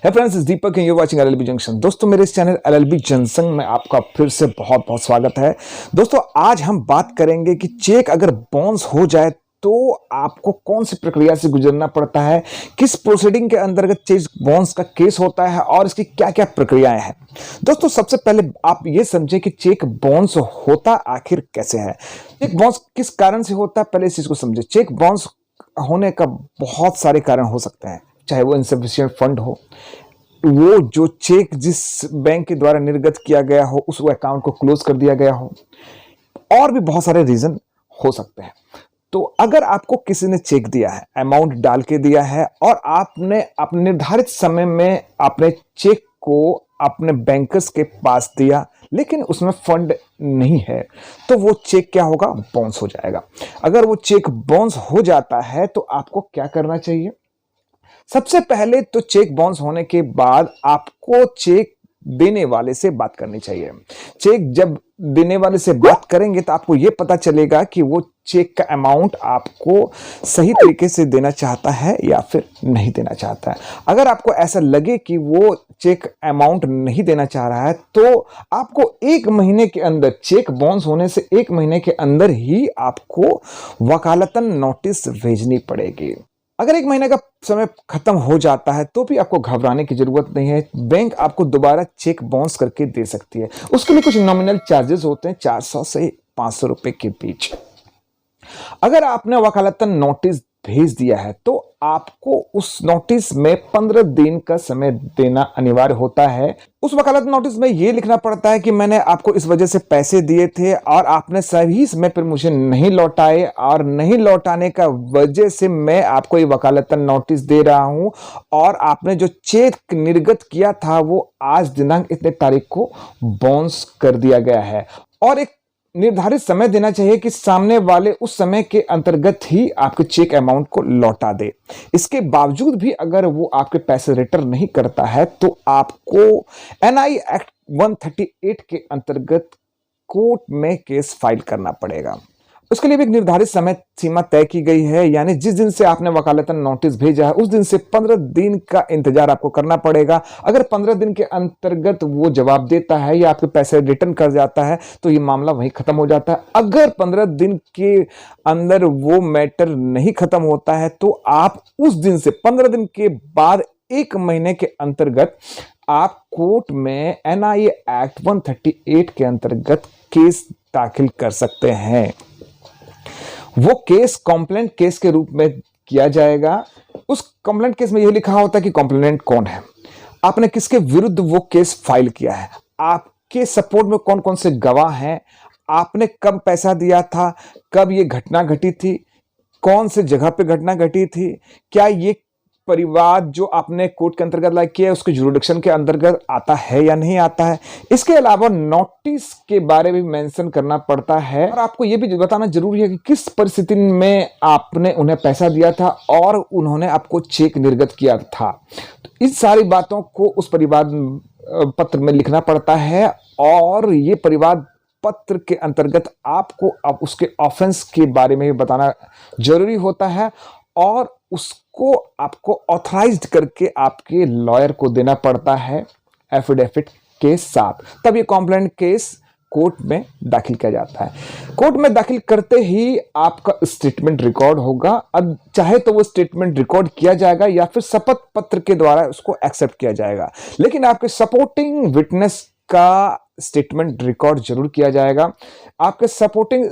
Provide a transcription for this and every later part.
है फ्रेंड्स, इस दीपक you watching LLB junction. दोस्तों, मेरे इस चैनल एलएलबी जंक्शन में आपका फिर से बहुत बहुत स्वागत है। दोस्तों, आज हम बात करेंगे कि चेक अगर बाउंस हो जाए तो आपको कौन सी प्रक्रिया से गुजरना पड़ता है, किस प्रोसीडिंग के अंतर्गत चेक बाउंस का केस होता है और इसकी क्या क्या प्रक्रियाएं हैं। दोस्तों, सबसे पहले आप ये समझें कि चेक बाउंस होता आखिर कैसे है, चेक बाउंस किस कारण से होता है। पहले इस चीज को समझे। चेक बाउंस होने का बहुत सारे कारण हो सकते हैं, चाहे वो इनसफिशिएंट फंड हो, वो जो चेक जिस बैंक के द्वारा निर्गत किया गया हो उस अकाउंट को क्लोज कर दिया गया हो, और भी बहुत सारे रीजन हो सकते हैं। तो अगर आपको किसी ने चेक दिया है, अमाउंट डाल के दिया है और आपने अपने निर्धारित समय में अपने चेक को अपने बैंकर्स के पास दिया, लेकिन उसमें फंड नहीं है, तो वो चेक क्या होगा, बाउंस हो जाएगा। अगर वो चेक बाउंस हो जाता है तो आपको क्या करना चाहिए। सबसे पहले तो चेक बाउंस होने के बाद आपको चेक देने वाले से बात करनी चाहिए। चेक जब देने वाले से बात करेंगे तो आपको यह पता चलेगा कि वो चेक का अमाउंट आपको सही तरीके से देना चाहता है या फिर नहीं देना चाहता है। अगर आपको ऐसा लगे कि वो चेक अमाउंट नहीं देना चाह रहा है तो आपको 1 महीने के अंदर, चेक बाउंस होने से 1 महीने के अंदर ही आपको वकालतन नोटिस भेजनी पड़ेगी। अगर 1 महीने का समय खत्म हो जाता है तो भी आपको घबराने की जरूरत नहीं है। बैंक आपको दोबारा चेक बाउंस करके दे सकती है। उसके लिए कुछ नॉमिनल चार्जेस होते हैं, 400 से 500 रुपए के बीच। अगर आपने वकालतन नोटिस भेज दिया है तो आपको उस नोटिस में 15 दिन का समय देना अनिवार्य होता है। उस वकालत नोटिस में यह लिखना पड़ता है कि मैंने आपको इस वजह से पैसे दिए थे और आपने सही समय पर मुझे नहीं लौटाए, और नहीं लौटाने का वजह से मैं आपको ये वकालतन नोटिस दे रहा हूं, और आपने जो चेक निर्गत किया था वो आज दिनांक इतने तारीख को बाउंस कर दिया गया है। और एक निर्धारित समय देना चाहिए कि सामने वाले उस समय के अंतर्गत ही आपके चेक अमाउंट को लौटा दे। इसके बावजूद भी अगर वो आपके पैसे रिटर्न नहीं करता है तो आपको एनआई एक्ट 138 के अंतर्गत कोर्ट में केस फाइल करना पड़ेगा। उसके लिए भी एक निर्धारित समय सीमा तय की गई है, यानी जिस दिन से आपने वकालतन नोटिस भेजा है उस दिन से 15 दिन का इंतजार आपको करना पड़ेगा। अगर 15 दिन के अंतर्गत वो जवाब देता है या आपके पैसे रिटर्न कर जाता है तो ये मामला वहीं खत्म हो जाता है। अगर 15 दिन के अंदर वो मैटर नहीं खत्म होता है तो आप उस दिन से 15 दिन के बाद 1 महीने के अंतर्गत आप कोर्ट में एनआई एक्ट 138 के अंतर्गत केस दाखिल कर सकते हैं। वो केस कंप्लेंट केस के रूप में किया जाएगा। उस कंप्लेंट केस में यह लिखा होता है कि कंप्लेनेंट कौन है, आपने किसके विरुद्ध वो केस फाइल किया है, आपके सपोर्ट में कौन कौन से गवाह हैं, आपने कब पैसा दिया था, कब ये घटना घटी थी, कौन से जगह पे घटना घटी थी, क्या ये परिवार जो आपने कोर्ट के अंतर्गत लाइक किया है उसके जुरिडिक्शन के अंतर्गत आता है या नहीं आता है। इसके अलावा नोटिस के बारे में मेंशन करना पड़ता है, और आपको यह भी बताना जरूरी है कि किस परिस्थिति में आपने उन्हें पैसा दिया था और उन्होंने आपको चेक निर्गत किया था। तो इस सारी बातों को उस परिवाद पत्र में लिखना पड़ता है, और ये परिवाद पत्र के अंतर्गत आपको अब उसके ऑफेंस के बारे में भी बताना जरूरी होता है, और उसको आपको ऑथराइज्ड करके आपके लॉयर को देना पड़ता है एफिडेविट के साथ। तब ये कंप्लेंट केस कोर्ट में दाखिल किया जाता है। कोर्ट में दाखिल करते ही आपका स्टेटमेंट रिकॉर्ड होगा। अब चाहे तो वो स्टेटमेंट रिकॉर्ड किया जाएगा या फिर शपथ पत्र के द्वारा उसको एक्सेप्ट किया जाएगा, लेकिन आपके सपोर्टिंग विटनेस का स्टेटमेंट रिकॉर्ड जरूर किया जाएगा। आपके सपोर्टिंग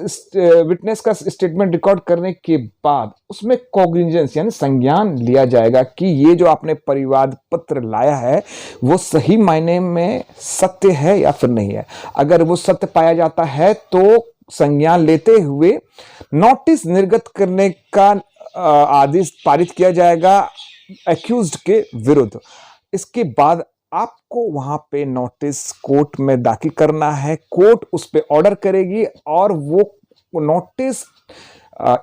विटनेस का स्टेटमेंट रिकॉर्ड करने के बाद उसमें कॉग्निजेंस यानी संज्ञान लिया जाएगा कि ये जो आपने परिवाद पत्र लाया है वो सही मायने में सत्य है या फिर नहीं है। अगर वो सत्य पाया जाता है तो संज्ञान लेते हुए नोटिस निर्गत करने का आदेश पारित किया जाएगा एक्यूज्ड के विरुद्ध। इसके बाद आपको वहां पे नोटिस कोर्ट में दाखिल करना है। कोर्ट उस पे ऑर्डर करेगी और वो नोटिस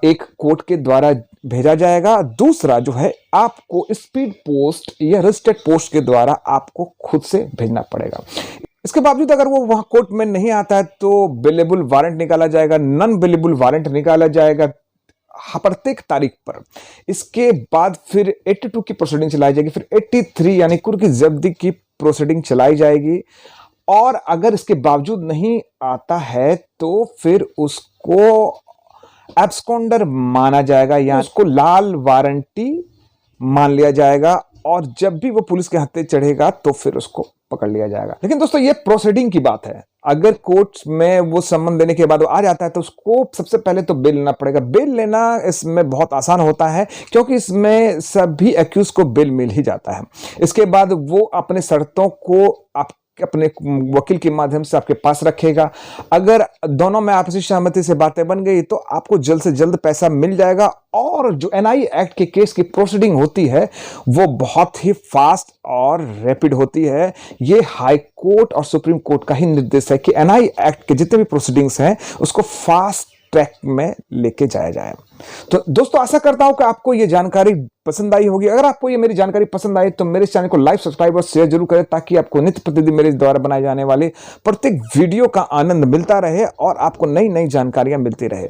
एक कोर्ट के द्वारा भेजा जाएगा। दूसरा जो है आपको स्पीड पोस्ट या रजिस्टर्ड पोस्ट के द्वारा आपको खुद से भेजना पड़ेगा। इसके बावजूद अगर वो वहां कोर्ट में नहीं आता है तो बिलेबल वारंट निकाला जाएगा, नॉन बिलेबल वारंट निकाला जाएगा। प्रत्येक तारीख पर। इसके बाद फिर 82 की प्रोसीडिंग चलाई जाएगी, फिर 83 यानी कुर्क की जब्ती की प्रोसीडिंग चलाई जाएगी। और अगर इसके बावजूद नहीं आता है तो फिर उसको एब्सकॉन्डर माना जाएगा या उसको लाल वारंटी मान लिया जाएगा, और जब भी वो पुलिस के हत्थे चढ़ेगा तो फिर उसको पकड़ लिया जाएगा। लेकिन दोस्तों ये प्रोसीडिंग की बात है। अगर कोर्ट में वो सम्मन देने के बाद वो आ जाता है तो उसको सबसे पहले तो बेल लेना पड़ेगा। बेल लेना इसमें बहुत आसान होता है क्योंकि इसमें सभी एक्यूज को बेल मिल ही जाता है। इसके बाद वो अपने शर्तों को अपने वकील के माध्यम से आपके पास रखेगा। अगर दोनों में आपसी सहमति से बातें बन गई तो आपको जल्द से जल्द पैसा मिल जाएगा। और जो एनआई एक्ट के केस की प्रोसीडिंग होती है वो बहुत ही फास्ट और रैपिड होती है। ये हाई कोर्ट और सुप्रीम कोर्ट का ही निर्देश है कि एनआई एक्ट के जितने भी प्रोसीडिंग्स हैं उसको फास्ट ट्रैक में लेके जाया जाए। तो दोस्तों आशा करता हूं कि आपको ये जानकारी पसंद आई होगी। अगर आपको ये मेरी जानकारी पसंद आई तो मेरे चैनल को लाइक, सब्सक्राइब और शेयर जरूर करें ताकि आपको नित्य प्रतिदिन मेरे द्वारा बनाए जाने वाले प्रत्येक वीडियो का आनंद मिलता रहे और आपको नई नई जानकारियां मिलती रहे।